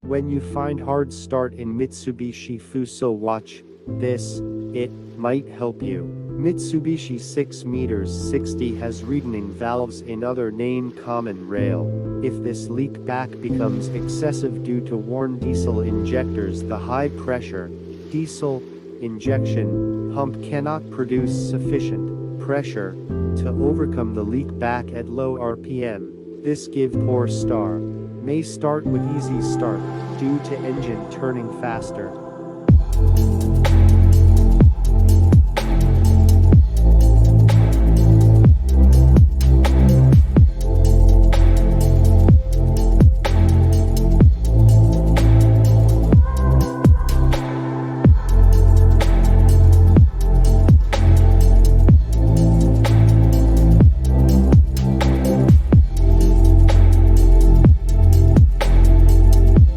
When you find hard start in Mitsubishi Fuso watch, it might help you. Mitsubishi 6m60 has returning valves in other name common rail. If this leak back becomes excessive due to worn diesel injectors, the high pressure diesel injection pump cannot produce sufficient pressure to overcome the leak back at low RPM. This give poor start. May start with easy start due to engine turning faster.